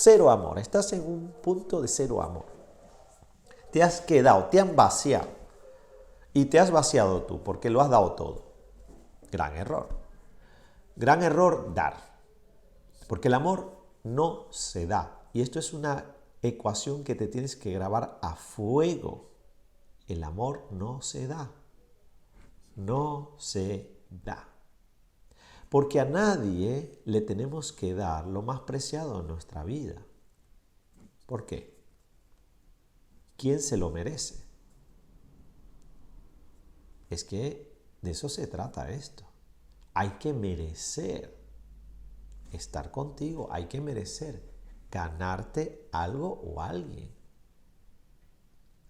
cero amor, estás en un punto de cero amor. Te has quedado, te han vaciado. Y te has vaciado tú porque lo has dado todo. Gran error. Gran error dar. Porque el amor no se da. Y esto es una ecuación que te tienes que grabar a fuego. El amor no se da. No se da. Porque a nadie le tenemos que dar lo más preciado en nuestra vida. ¿Por qué? ¿Quién se lo merece? Es que de eso se trata esto. Hay que merecer estar contigo, hay que merecer ganarte algo o alguien.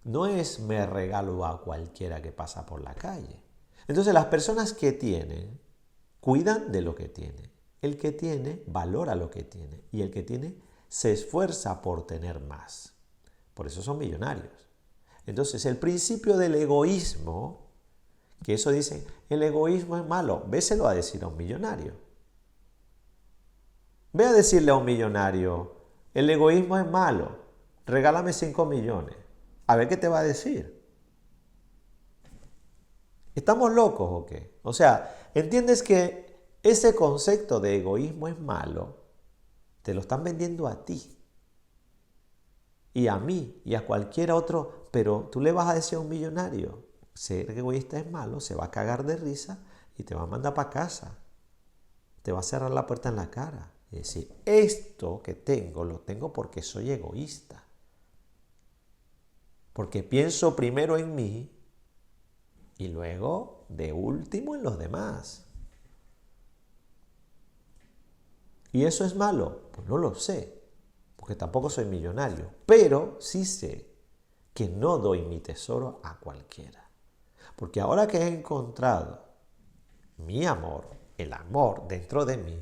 No es me regalo a cualquiera que pasa por la calle. Entonces las personas que tienen, cuidan de lo que tiene. El que tiene, valora lo que tiene. Y el que tiene, se esfuerza por tener más. Por eso son millonarios. Entonces el principio del egoísmo, que eso dicen, el egoísmo es malo, véselo a decir a un millonario. Ve a decirle a un millonario, el egoísmo es malo, regálame 5 millones. A ver qué te va a decir. ¿Estamos locos o qué? O sea, ¿entiendes que ese concepto de egoísmo es malo? Te lo están vendiendo a ti. Y a mí, y a cualquier otro, pero tú le vas a decir a un millonario, ser egoísta es malo, se va a cagar de risa y te va a mandar para casa. Te va a cerrar la puerta en la cara. Y decir, esto que tengo, lo tengo porque soy egoísta. Porque pienso primero en mí y luego, de último, en los demás. ¿Y eso es malo? Pues no lo sé, porque tampoco soy millonario. Pero sí sé que no doy mi tesoro a cualquiera. Porque ahora que he encontrado mi amor, el amor dentro de mí,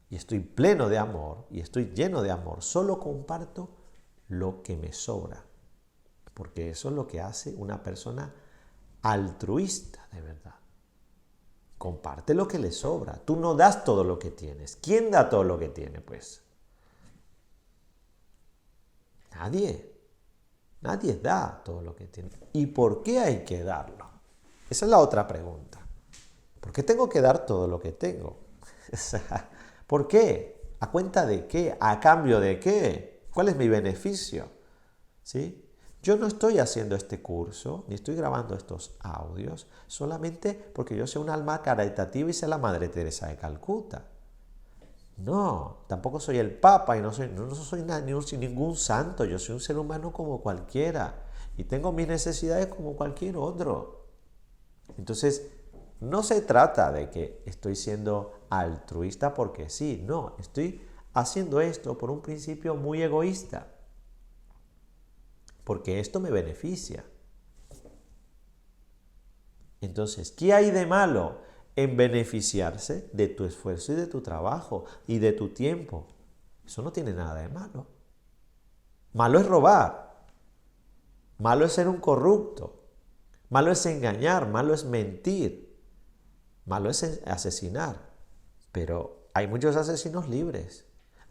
y estoy pleno de amor, y estoy lleno de amor, solo comparto lo que me sobra. Porque eso es lo que hace una persona altruista, de verdad. Comparte lo que le sobra. Tú no das todo lo que tienes. ¿Quién da todo lo que tiene, pues? Nadie. Nadie da todo lo que tiene. ¿Y por qué hay que darlo? Esa es la otra pregunta. ¿Por qué tengo que dar todo lo que tengo? ¿Por qué? ¿A cuenta de qué? ¿A cambio de qué? ¿Cuál es mi beneficio? ¿Sí? Yo no estoy haciendo este curso, ni estoy grabando estos audios, solamente porque yo soy un alma caritativa y soy la Madre Teresa de Calcuta. No, tampoco soy el Papa y no soy ningún santo, yo soy un ser humano como cualquiera y tengo mis necesidades como cualquier otro. Entonces, no se trata de que estoy siendo altruista porque sí, no, estoy haciendo esto por un principio muy egoísta. Porque esto me beneficia. Entonces, ¿qué hay de malo en beneficiarse de tu esfuerzo y de tu trabajo y de tu tiempo? Eso no tiene nada de malo. Malo es robar. Malo es ser un corrupto. Malo es engañar. Malo es mentir. Malo es asesinar. Pero hay muchos asesinos libres.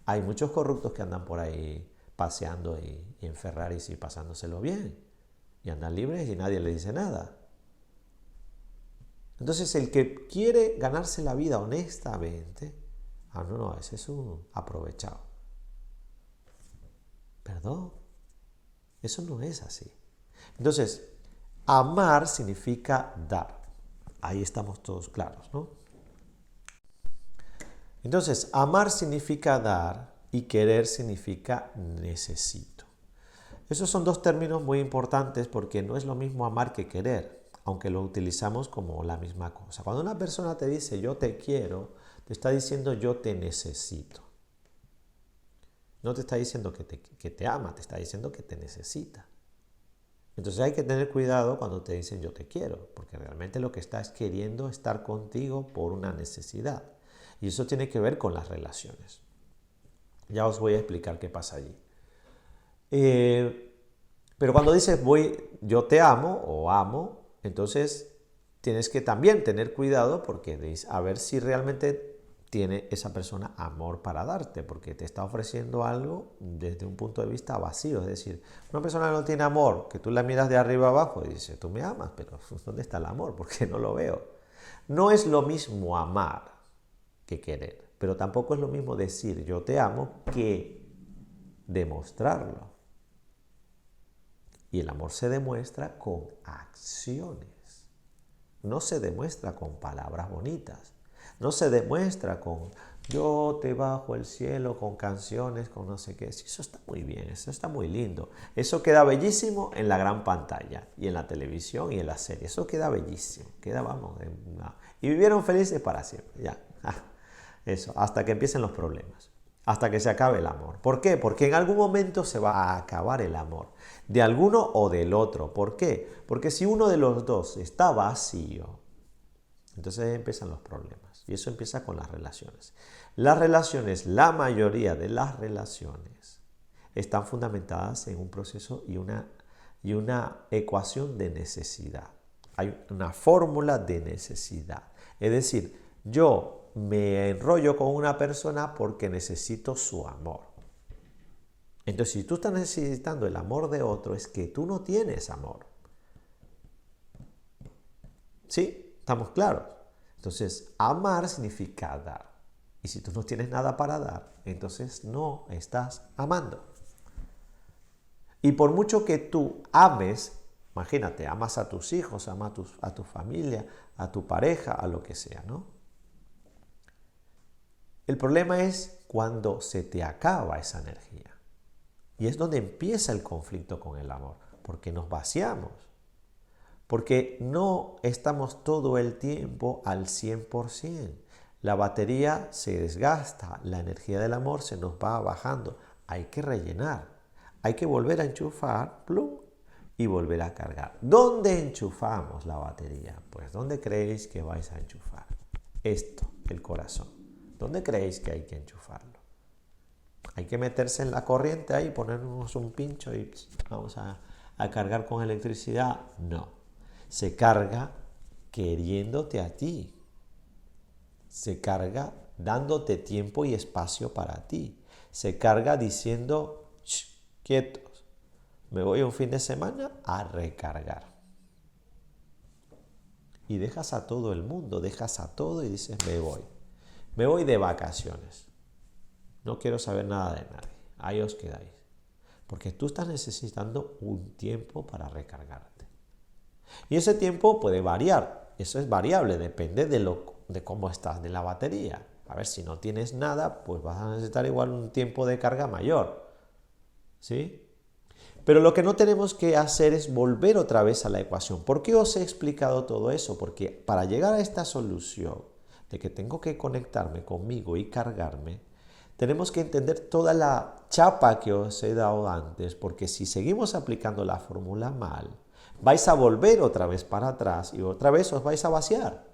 Hay muchos corruptos que andan por ahí paseando y en Ferraris y pasándoselo bien. Y andan libres y nadie le dice nada. Entonces el que quiere ganarse la vida honestamente, no, ese es un aprovechado. Perdón, eso no es así. Entonces, amar significa dar. Ahí estamos todos claros, ¿no? Entonces, amar significa dar y querer significa necesito. Esos son dos términos muy importantes porque no es lo mismo amar que querer, aunque lo utilizamos como la misma cosa. Cuando una persona te dice yo te quiero, te está diciendo yo te necesito. No te está diciendo que te ama, te está diciendo que te necesita. Entonces hay que tener cuidado cuando te dicen yo te quiero, porque realmente lo que está es queriendo estar contigo por una necesidad. Y eso tiene que ver con las relaciones. Ya os voy a explicar qué pasa allí. Pero cuando dices yo te amo o amo, entonces tienes que también tener cuidado porque a ver si realmente tiene esa persona amor para darte, porque te está ofreciendo algo desde un punto de vista vacío. Es decir, una persona que no tiene amor, que tú la miras de arriba abajo y dices, tú me amas, pero ¿dónde está el amor? Porque no lo veo. No es lo mismo amar que querer, pero tampoco es lo mismo decir yo te amo que demostrarlo. Y el amor se demuestra con acciones, no se demuestra con palabras bonitas. No se demuestra con yo te bajo el cielo, con canciones, con no sé qué. Sí, eso está muy bien, eso está muy lindo. Eso queda bellísimo en la gran pantalla, y en la televisión y en la serie. Eso queda bellísimo. Queda, vamos. Y vivieron felices para siempre. Ya. Eso, hasta que empiecen los problemas. Hasta que se acabe el amor. ¿Por qué? Porque en algún momento se va a acabar el amor. De alguno o del otro. ¿Por qué? Porque si uno de los dos está vacío, entonces empiezan los problemas. Y eso empieza con las relaciones. Las relaciones, la mayoría de las relaciones, están fundamentadas en un proceso y una ecuación de necesidad. Hay una fórmula de necesidad. Es decir, yo me enrollo con una persona porque necesito su amor. Entonces, si tú estás necesitando el amor de otro, es que tú no tienes amor. ¿Sí? ¿Estamos claros? Entonces, amar significa dar. Y si tú no tienes nada para dar, entonces no estás amando. Y por mucho que tú ames, imagínate, amas a tus hijos, amas a tu familia, a tu pareja, a lo que sea, ¿no? El problema es cuando se te acaba esa energía. Y es donde empieza el conflicto con el amor, porque nos vaciamos. Porque no estamos todo el tiempo al 100%. La batería se desgasta, la energía del amor se nos va bajando. Hay que rellenar, hay que volver a enchufar, plum, y volver a cargar. ¿Dónde enchufamos la batería? Pues ¿dónde creéis que vais a enchufar? Esto, el corazón. ¿Dónde creéis que hay que enchufarlo? Hay que meterse en la corriente ahí, ponernos un pincho y vamos a cargar con electricidad. No. Se carga queriéndote a ti. Se carga dándote tiempo y espacio para ti. Se carga diciendo, quietos, me voy un fin de semana a recargar. Y dejas a todo el mundo, dejas a todo y dices, me voy. Me voy de vacaciones. No quiero saber nada de nadie. Ahí os quedáis. Porque tú estás necesitando un tiempo para recargarte. Y ese tiempo puede variar. Eso es variable, depende de cómo estás de la batería. A ver, si no tienes nada, pues vas a necesitar igual un tiempo de carga mayor. ¿Sí? Pero lo que no tenemos que hacer es volver otra vez a la ecuación. ¿Por qué os he explicado todo eso? Porque para llegar a esta solución de que tengo que conectarme conmigo y cargarme, tenemos que entender toda la chapa que os he dado antes, porque si seguimos aplicando la fórmula mal, vais a volver otra vez para atrás y otra vez os vais a vaciar.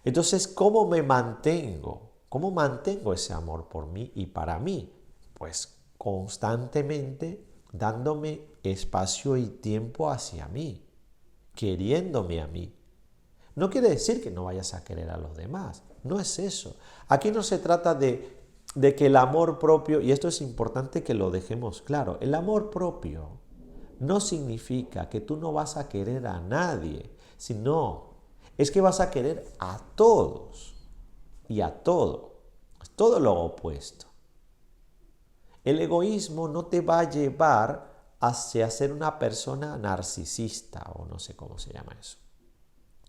Entonces, ¿cómo me mantengo? ¿Cómo mantengo ese amor por mí y para mí? Pues constantemente dándome espacio y tiempo hacia mí, queriéndome a mí. No quiere decir que no vayas a querer a los demás, no es eso. Aquí no se trata de que el amor propio, y esto es importante que lo dejemos claro, el amor propio no significa que tú no vas a querer a nadie, sino es que vas a querer a todos y a todo. Es todo lo opuesto. El egoísmo no te va a llevar hacia ser una persona narcisista, o no sé cómo se llama eso.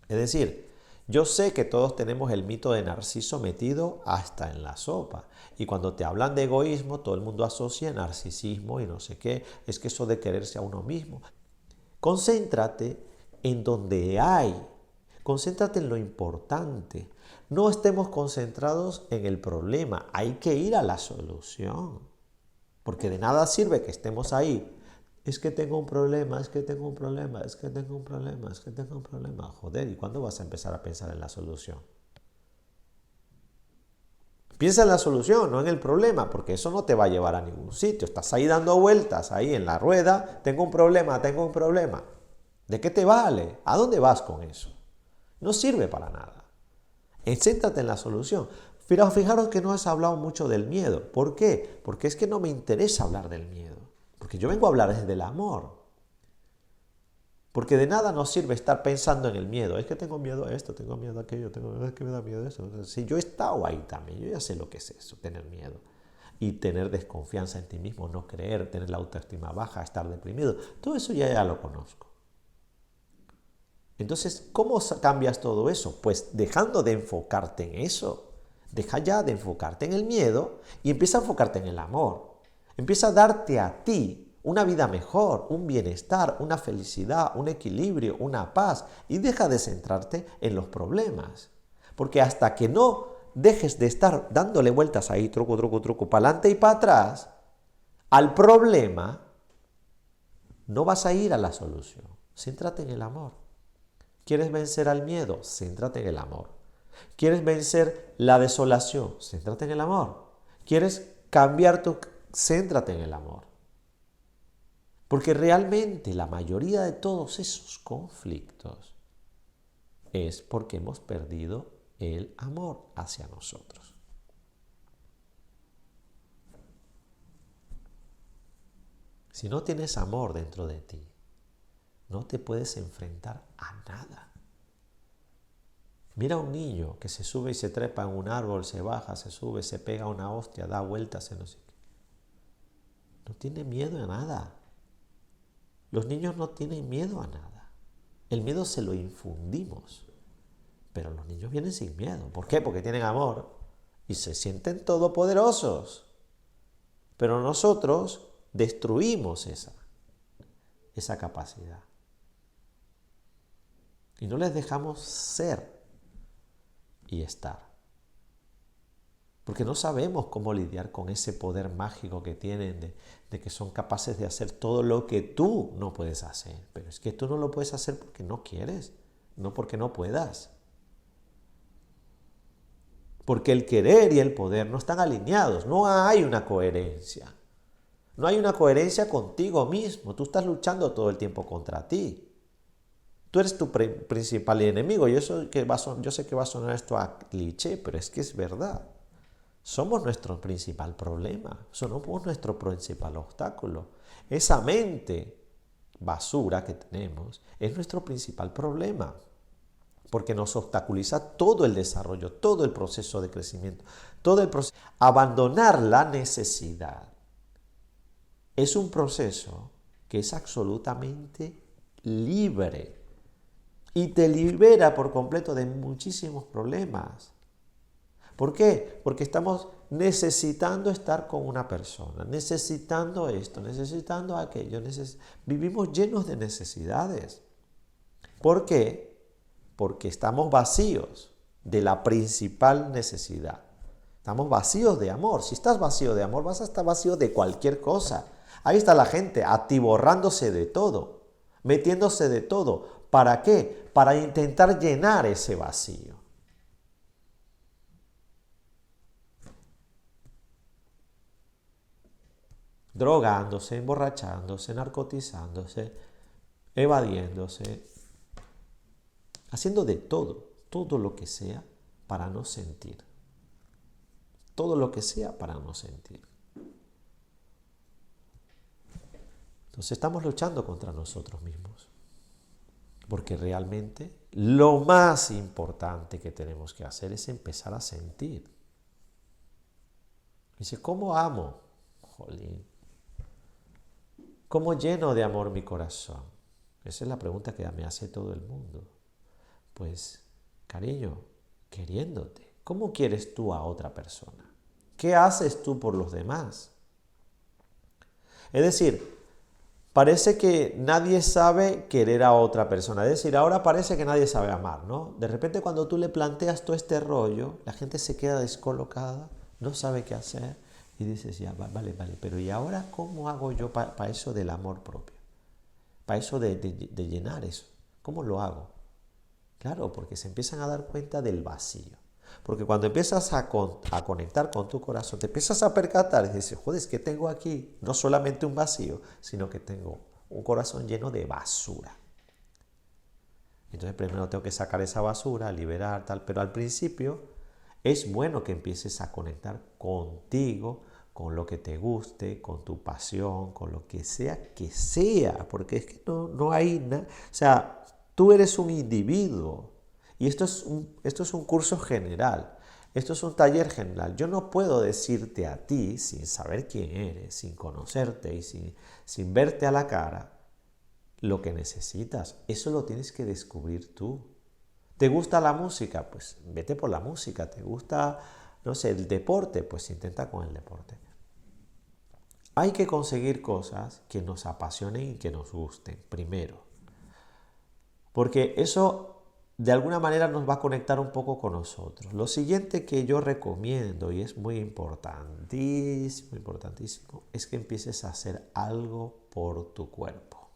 Es decir, yo sé que todos tenemos el mito de Narciso metido hasta en la sopa. Y cuando te hablan de egoísmo, todo el mundo asocia narcisismo y no sé qué. Es que eso de quererse a uno mismo. Concéntrate en donde hay. Concéntrate en lo importante. No estemos concentrados en el problema. Hay que ir a la solución. Porque de nada sirve que estemos ahí. Es que tengo un problema, es que tengo un problema, es que tengo un problema, es que tengo un problema. Joder, ¿y cuándo vas a empezar a pensar en la solución? Piensa en la solución, no en el problema, porque eso no te va a llevar a ningún sitio. Estás ahí dando vueltas, ahí en la rueda, tengo un problema, tengo un problema. ¿De qué te vale? ¿A dónde vas con eso? No sirve para nada. Céntrate en la solución. Pero fijaros que no has hablado mucho del miedo. ¿Por qué? Porque es que no me interesa hablar del miedo. Porque yo vengo a hablar desde el amor. Porque de nada nos sirve estar pensando en el miedo. Es que tengo miedo a esto, tengo miedo a aquello, es que me da miedo a eso. Si yo he estado ahí también, yo ya sé lo que es eso, tener miedo. Y tener desconfianza en ti mismo, no creer, tener la autoestima baja, estar deprimido. Todo eso ya lo conozco. Entonces, ¿cómo cambias todo eso? Pues dejando de enfocarte en eso. Deja ya de enfocarte en el miedo y empieza a enfocarte en el amor. Empieza a darte a ti una vida mejor, un bienestar, una felicidad, un equilibrio, una paz. Y deja de centrarte en los problemas. Porque hasta que no dejes de estar dándole vueltas ahí, truco, para adelante y para atrás, al problema, no vas a ir a la solución. Céntrate en el amor. ¿Quieres vencer al miedo? Céntrate en el amor. ¿Quieres vencer la desolación? Céntrate en el amor. ¿Quieres cambiar tu... Céntrate en el amor. Porque realmente la mayoría de todos esos conflictos es porque hemos perdido el amor hacia nosotros. Si no tienes amor dentro de ti, no te puedes enfrentar a nada. Mira a un niño que se sube y se trepa en un árbol, se baja, se sube, se pega una hostia, da vueltas, no sé qué. No tiene miedo a nada. Los niños no tienen miedo a nada. El miedo se lo infundimos. Pero los niños vienen sin miedo. ¿Por qué? Porque tienen amor y se sienten todopoderosos. Pero nosotros destruimos esa capacidad. Y no les dejamos ser y estar. Porque no sabemos cómo lidiar con ese poder mágico que tienen de que son capaces de hacer todo lo que tú no puedes hacer. Pero es que tú no lo puedes hacer porque no quieres, no porque no puedas. Porque el querer y el poder no están alineados, no hay una coherencia. No hay una coherencia contigo mismo, tú estás luchando todo el tiempo contra ti. Tú eres tu principal enemigo y yo sé que va a sonar esto a cliché, pero es que es verdad. Somos nuestro principal problema, somos nuestro principal obstáculo. Esa mente basura que tenemos es nuestro principal problema, porque nos obstaculiza todo el desarrollo, todo el proceso de crecimiento, todo el proceso. Abandonar la necesidad es un proceso que es absolutamente libre. Y te libera por completo de muchísimos problemas. ¿Por qué? Porque estamos necesitando estar con una persona, necesitando esto, necesitando aquello. Vivimos llenos de necesidades. ¿Por qué? Porque estamos vacíos de la principal necesidad. Estamos vacíos de amor. Si estás vacío de amor, vas a estar vacío de cualquier cosa. Ahí está la gente atiborrándose de todo, metiéndose de todo. ¿Para qué? Para intentar llenar ese vacío. Drogándose, emborrachándose, narcotizándose, evadiéndose, haciendo de todo, todo lo que sea para no sentir. Todo lo que sea para no sentir. Entonces estamos luchando contra nosotros mismos. Porque realmente lo más importante que tenemos que hacer es empezar a sentir. Dice, ¿cómo amo? Jolín. ¿Cómo lleno de amor mi corazón? Esa es la pregunta que me hace todo el mundo. Pues, cariño, queriéndote. ¿Cómo quieres tú a otra persona? ¿Qué haces tú por los demás? Es decir, parece que nadie sabe querer a otra persona. Es decir, ahora parece que nadie sabe amar, ¿no? De repente cuando tú le planteas todo este rollo, la gente se queda descolocada, no sabe qué hacer y dices, ya, vale, pero ¿y ahora cómo hago yo para eso del amor propio? Para eso de llenar eso. ¿Cómo lo hago? Claro, porque se empiezan a dar cuenta del vacío. Porque cuando empiezas a conectar con tu corazón, te empiezas a percatar y dices, joder, es que tengo aquí no solamente un vacío, sino que tengo un corazón lleno de basura. Entonces primero tengo que sacar esa basura, liberar, tal. Pero al principio es bueno que empieces a conectar contigo, con lo que te guste, con tu pasión, con lo que sea, porque es que no hay nada. O sea, tú eres un individuo y esto es un curso general. Esto es un taller general. Yo no puedo decirte a ti, sin saber quién eres, sin conocerte y sin verte a la cara, lo que necesitas. Eso lo tienes que descubrir tú. ¿Te gusta la música? Pues vete por la música. ¿Te gusta, no sé, el deporte? Pues intenta con el deporte. Hay que conseguir cosas que nos apasionen y que nos gusten, primero. Porque eso de alguna manera nos va a conectar un poco con nosotros. Lo siguiente que yo recomiendo, y es muy importantísimo, importantísimo, es que empieces a hacer algo por tu cuerpo.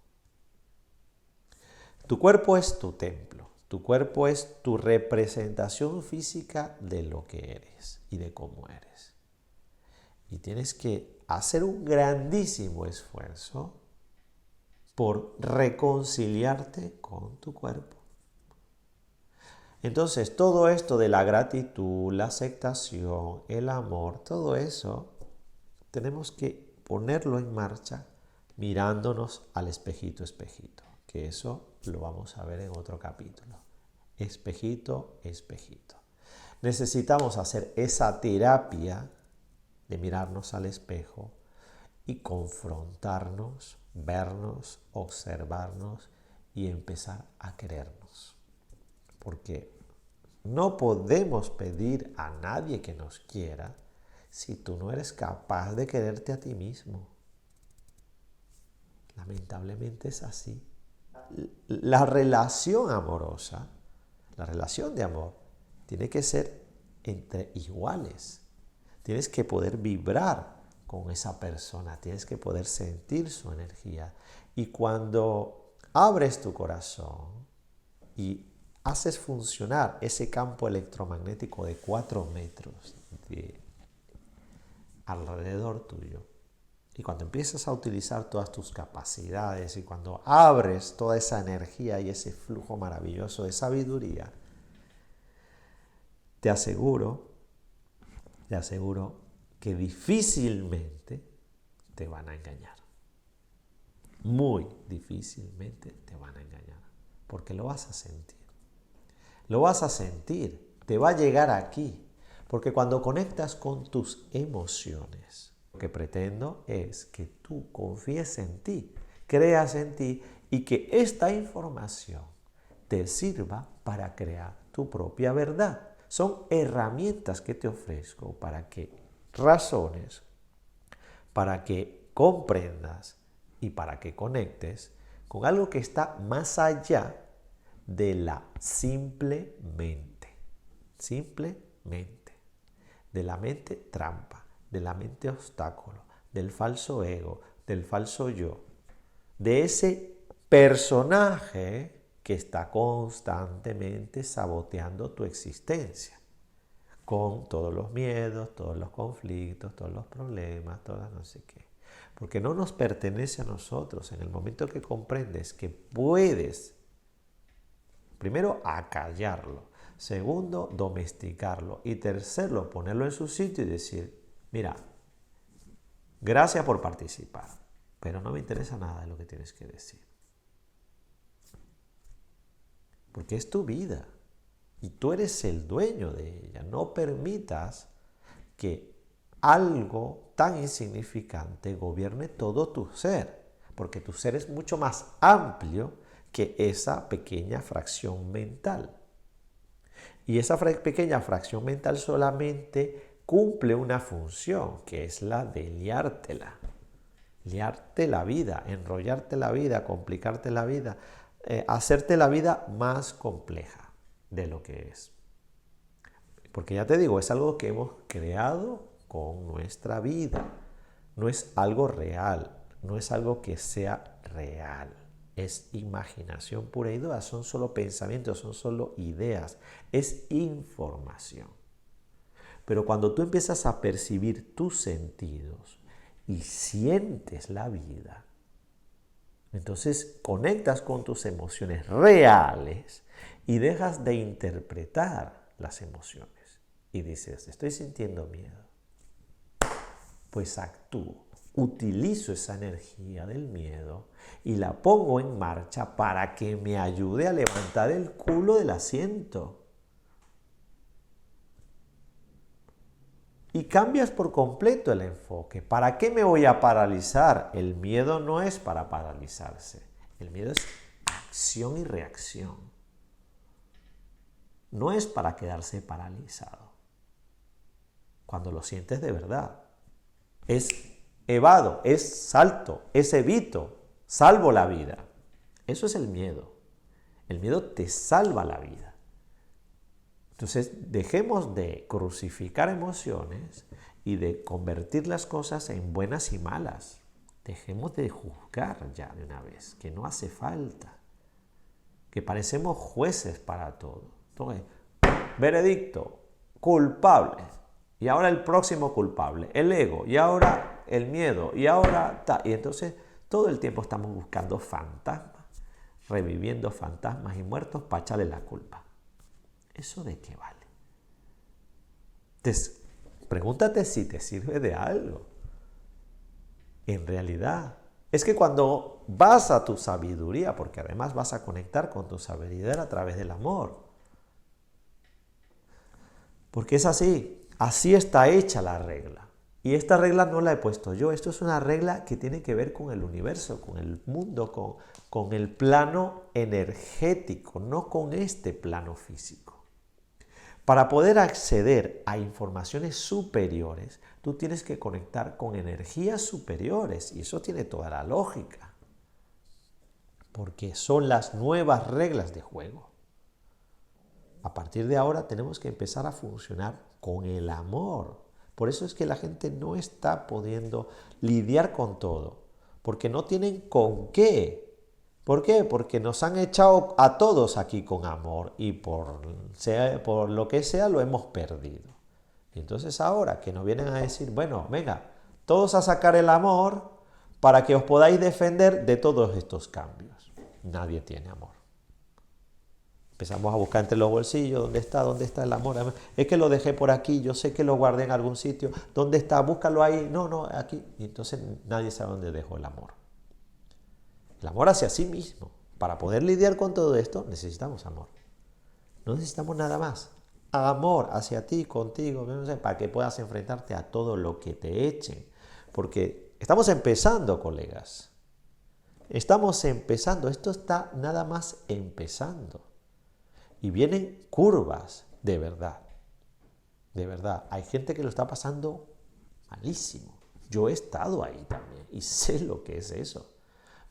Tu cuerpo es tu templo. Tu cuerpo es tu representación física de lo que eres y de cómo eres. Y tienes que hacer un grandísimo esfuerzo por reconciliarte con tu cuerpo. Entonces, todo esto de la gratitud, la aceptación, el amor, todo eso, tenemos que ponerlo en marcha mirándonos al espejito, espejito, que eso lo vamos a ver en otro capítulo. Espejito, espejito. Necesitamos hacer esa terapia de mirarnos al espejo y confrontarnos, vernos, observarnos y empezar a querernos. Porque no podemos pedir a nadie que nos quiera si tú no eres capaz de quererte a ti mismo. Lamentablemente es así. La relación amorosa, la relación de amor, tiene que ser entre iguales. Tienes que poder vibrar con esa persona, tienes que poder sentir su energía. Y cuando abres tu corazón y haces funcionar ese campo electromagnético de 4 metros alrededor tuyo, y cuando empiezas a utilizar todas tus capacidades y cuando abres toda esa energía y ese flujo maravilloso de sabiduría, te aseguro que difícilmente te van a engañar. Muy difícilmente te van a engañar, porque lo vas a sentir. Lo vas a sentir, te va a llegar aquí, porque cuando conectas con tus emociones, lo que pretendo es que tú confíes en ti, creas en ti y que esta información te sirva para crear tu propia verdad. Son herramientas que te ofrezco para que razones, para que comprendas y para que conectes con algo que está más allá de la simple mente, de la mente trampa, de la mente obstáculo, del falso ego, del falso yo, de ese personaje que está constantemente saboteando tu existencia, con todos los miedos, todos los conflictos, todos los problemas, todas no sé qué. Porque no nos pertenece a nosotros. En el momento que comprendes que puedes, primero, acallarlo, segundo, domesticarlo y tercero, ponerlo en su sitio y decir, mira, gracias por participar, pero no me interesa nada de lo que tienes que decir. Porque es tu vida y tú eres el dueño de ella. No permitas que algo tan insignificante gobierne todo tu ser, porque tu ser es mucho más amplio que esa pequeña fracción mental. Y esa pequeña fracción mental solamente cumple una función, que es la de liarte la vida, enrollarte la vida, complicarte la vida, hacerte la vida más compleja de lo que es. Porque ya te digo, es algo que hemos creado con nuestra vida. No es algo real, no es algo que sea real. Es imaginación pura y dura, son solo pensamientos, son solo ideas, es información. Pero cuando tú empiezas a percibir tus sentidos y sientes la vida, Entonces conectas con tus emociones reales y dejas de interpretar las emociones. Y dices, estoy sintiendo miedo. Pues actúo, utilizo esa energía del miedo y la pongo en marcha para que me ayude a levantar el culo del asiento. Y cambias por completo el enfoque. ¿Para qué me voy a paralizar? El miedo no es para paralizarse. El miedo es acción y reacción. No es para quedarse paralizado. Cuando lo sientes de verdad. Es evado, es salto, es evito, salvo la vida. Eso es el miedo. El miedo te salva la vida. Entonces, dejemos de crucificar emociones y de convertir las cosas en buenas y malas. Dejemos de juzgar ya de una vez, que no hace falta. Que parecemos jueces para todo. Entonces, veredicto, culpable. Y ahora el próximo culpable, el ego. Y ahora el miedo. Y ahora tal. Y entonces, todo el tiempo estamos buscando fantasmas, reviviendo fantasmas y muertos para echarle la culpa. ¿Eso de qué vale? Entonces, pregúntate si te sirve de algo. En realidad, es que cuando vas a tu sabiduría, porque además vas a conectar con tu sabiduría a través del amor, porque es así está hecha la regla. Y esta regla no la he puesto yo, esto es una regla que tiene que ver con el universo, con el mundo, con el plano energético, no con este plano físico. Para poder acceder a informaciones superiores, tú tienes que conectar con energías superiores y eso tiene toda la lógica, porque son las nuevas reglas de juego. A partir de ahora tenemos que empezar a funcionar con el amor. Por eso es que la gente no está pudiendo lidiar con todo, porque no tienen con qué. ¿Por qué? Porque nos han echado a todos aquí con amor y por lo que sea lo hemos perdido. Y entonces ahora que nos vienen a decir, bueno, venga, todos a sacar el amor para que os podáis defender de todos estos cambios. Nadie tiene amor. Empezamos a buscar entre los bolsillos, ¿dónde está el amor? Es que lo dejé por aquí, yo sé que lo guardé en algún sitio. ¿Dónde está? Búscalo ahí. No, aquí. Y entonces nadie sabe dónde dejó el amor. El amor hacia sí mismo. Para poder lidiar con todo esto necesitamos amor. No necesitamos nada más. Amor hacia ti, contigo, no sé, para que puedas enfrentarte a todo lo que te echen. Porque estamos empezando, colegas. Estamos empezando. Esto está nada más empezando. Y vienen curvas, de verdad. De verdad. Hay gente que lo está pasando malísimo. Yo he estado ahí también y sé lo que es eso.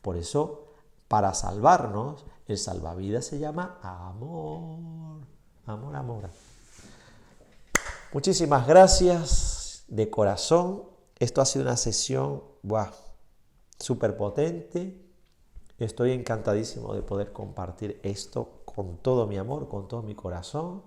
Por eso, para salvarnos, el salvavidas se llama amor. Amor, amor. Muchísimas gracias de corazón. Esto ha sido una sesión súper potente. Estoy encantadísimo de poder compartir esto con todo mi amor, con todo mi corazón.